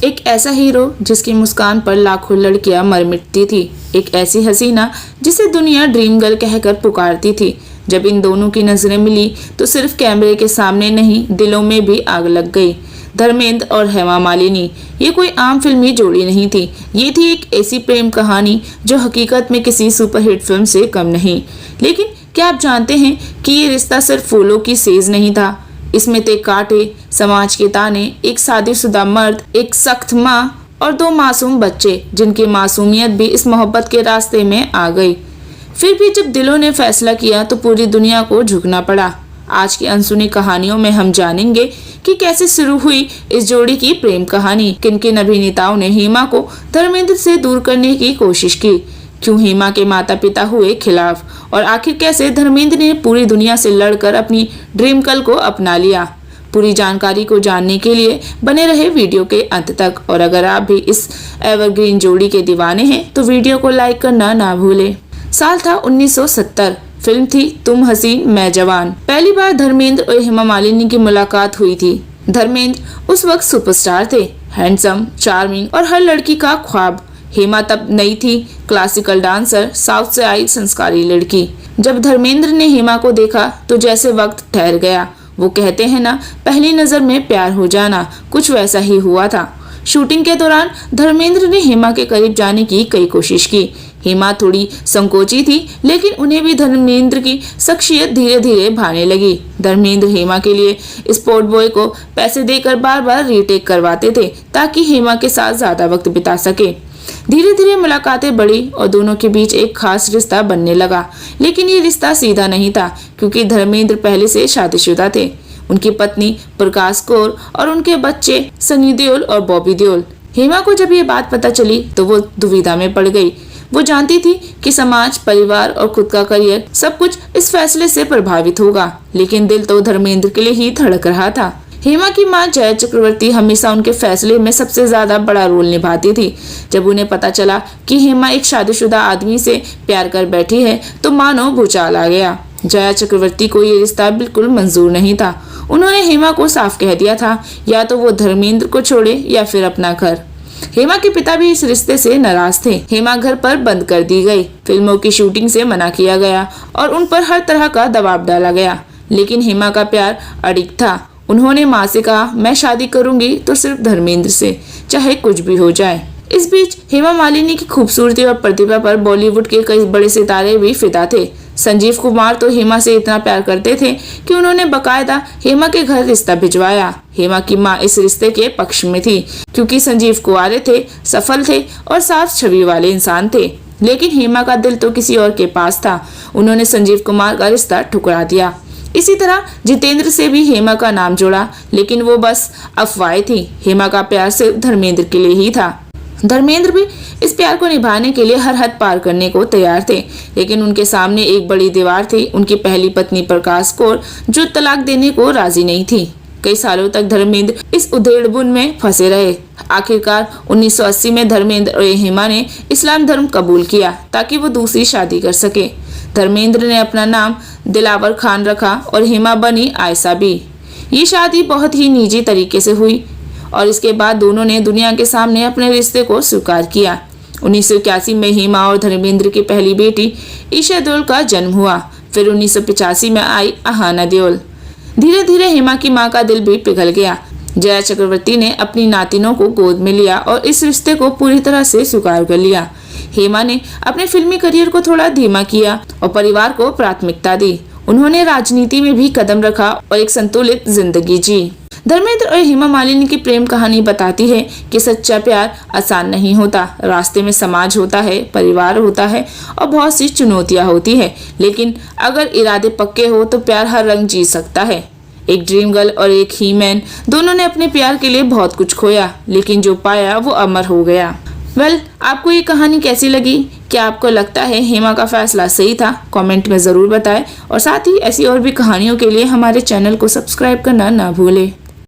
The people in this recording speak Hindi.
एक ऐसा हीरो जिसकी मुस्कान पर लाखों लड़कियां मर मिटती थी, एक ऐसी हसीना जिसे दुनिया ड्रीम गर्ल कहकर पुकारती थी। जब इन दोनों की नजरें मिली तो सिर्फ कैमरे के सामने नहीं, दिलों में भी आग लग गई। धर्मेंद्र और हेमा मालिनी, ये कोई आम फिल्मी जोड़ी नहीं थी। ये थी एक ऐसी प्रेम कहानी जो हकीकत में किसी सुपरहिट फिल्म से कम नहीं। लेकिन क्या आप जानते हैं कि ये रिश्ता सिर्फ फूलों की सेज नहीं था। इसमें थे कांटे, समाज के ताने, एक शादीशुदा मर्द, एक सख्त माँ और दो मासूम बच्चे जिनकी मासूमियत भी इस मोहब्बत के रास्ते में आ गई। फिर भी जब दिलों ने फैसला किया तो पूरी दुनिया को झुकना पड़ा। आज की अनसुनी कहानियों में हम जानेंगे कि कैसे शुरू हुई इस जोड़ी की प्रेम कहानी, किन किन अभिनेताओं ने हेमा को धर्मेंद्र से दूर करने की कोशिश की, क्यों हेमा के माता पिता हुए खिलाफ, और आखिर कैसे धर्मेंद्र ने पूरी दुनिया से लड़कर अपनी ड्रीम गर्ल को अपना लिया। पूरी जानकारी को जानने के लिए बने रहे वीडियो के अंत तक। और अगर आप भी इस एवरग्रीन जोड़ी के दीवाने हैं तो वीडियो को लाइक करना ना भूलें। साल था 1970। फिल्म थी तुम हसीन मैं जवान। पहली बार धर्मेंद्र और हेमा मालिनी की मुलाकात हुई थी। धर्मेंद्र उस वक्त सुपरस्टार थे, हैंडसम, चार्मिंग और हर लड़की का ख्वाब। हेमा तब नई थी, क्लासिकल डांसर, साउथ से आई संस्कारी लड़की। जब धर्मेंद्र ने हेमा को देखा तो जैसे वक्त ठहर गया। वो कहते हैं ना, पहली नजर में प्यार हो जाना, कुछ वैसा ही हुआ था। शूटिंग के दौरान धर्मेंद्र ने हेमा के करीब जाने की कई कोशिश की। हेमा थोड़ी संकोची थी, लेकिन उन्हें भी धर्मेंद्र की शख्सियत धीरे धीरे भाने लगी। धर्मेंद्र हेमा के लिए स्पोर्ट बॉय को पैसे देकर बार बार रीटेक करवाते थे ताकि हेमा के साथ ज्यादा वक्त बिता सके। धीरे धीरे मुलाकातें बढ़ी और दोनों के बीच एक खास रिश्ता बनने लगा। लेकिन ये रिश्ता सीधा नहीं था, क्योंकि धर्मेंद्र पहले से शादीशुदा थे। उनकी पत्नी प्रकाश कौर और उनके बच्चे सनी देओल और बॉबी देओल। हेमा को जब ये बात पता चली तो वो दुविधा में पड़ गई। वो जानती थी कि समाज, परिवार और खुद का करियर सब कुछ इस फैसले से प्रभावित होगा, लेकिन दिल तो धर्मेंद्र के लिए ही धड़क रहा था। हेमा की मां जया चक्रवर्ती हमेशा उनके फैसले में सबसे ज्यादा बड़ा रोल निभाती थी। जब उन्हें पता चला कि हेमा एक शादीशुदा आदमी से प्यार कर बैठी है तो मानो भूचाल आ गया। जया चक्रवर्ती को ये रिश्ता बिल्कुल मंजूर नहीं था। उन्होंने हेमा को साफ कह दिया था, या तो वो धर्मेंद्र को छोड़े या फिर अपना घर। हेमा के पिता भी इस रिश्ते से नाराज थे। हेमा घर पर बंद कर दी गई, फिल्मों की शूटिंग से मना किया गया और उन पर हर तरह का दबाव डाला गया। लेकिन हेमा का प्यार अडिग था। उन्होंने माँ से कहा, मैं शादी करूंगी तो सिर्फ धर्मेंद्र से, चाहे कुछ भी हो जाए। इस बीच हेमा मालिनी की खूबसूरती और प्रतिभा पर बॉलीवुड के कई बड़े सितारे भी फिदा थे। संजीव कुमार तो हेमा से इतना प्यार करते थे कि उन्होंने बकायदा हेमा के घर रिश्ता भिजवाया। हेमा की माँ इस रिश्ते के पक्ष में थी, क्योंकि संजीव कुंवारे थे, सफल थे और साफ छवि वाले इंसान थे। लेकिन हेमा का दिल तो किसी और के पास था। उन्होंने संजीव कुमार का रिश्ता ठुकरा दिया। इसी तरह जितेंद्र से भी हेमा का नाम जोड़ा, लेकिन वो बस अफवाहें थी। हेमा का प्यार सिर्फ धर्मेंद्र के लिए ही था। धर्मेंद्र भी इस प्यार को निभाने के लिए हर हद पार करने को तैयार थे, लेकिन उनके सामने एक बड़ी दीवार थी, उनकी पहली पत्नी प्रकाश कौर, जो तलाक देने को राजी नहीं थी। कई सालों तक धर्मेंद्र इस उधेड़बुन में फंसे रहे। आखिरकार 1980 में धर्मेंद्र और हेमा ने इस्लाम धर्म कबूल किया ताकि वो दूसरी शादी कर सके। धर्मेंद्र ने अपना नाम दिलावर खान रखा और हेमा बनी आयशा बी। ये शादी बहुत ही निजी तरीके से हुई और इसके बाद दोनों ने दुनिया के सामने अपने रिश्ते को स्वीकार किया। 1981 में हेमा और धर्मेंद्र की पहली बेटी ईशा देओल का जन्म हुआ। फिर 1985 में आई अहाना देओल। धीरे धीरे हेमा की मां का दिल भी पिघल गया। जया चक्रवर्ती ने अपनी नातिनों को गोद में लिया और इस रिश्ते को पूरी तरह से स्वीकार कर लिया। हेमा ने अपने फिल्मी करियर को थोड़ा धीमा किया और परिवार को प्राथमिकता दी। उन्होंने राजनीति में भी कदम रखा और एक संतुलित जिंदगी जी। धर्मेंद्र और हेमा मालिनी की प्रेम कहानी बताती है कि सच्चा प्यार आसान नहीं होता। रास्ते में समाज होता है, परिवार होता है और बहुत सी चुनौतियां होती है, लेकिन अगर इरादे पक्के हो तो प्यार हर रंग जी सकता है। एक ड्रीम गर्ल और एक ही मैन, दोनों ने अपने प्यार के लिए बहुत कुछ खोया, लेकिन जो पाया वो अमर हो गया। आपको ये कहानी कैसी लगी? क्या आपको लगता है हेमा का फैसला सही था? कमेंट में ज़रूर बताएं और साथ ही ऐसी और भी कहानियों के लिए हमारे चैनल को सब्सक्राइब करना ना भूलें।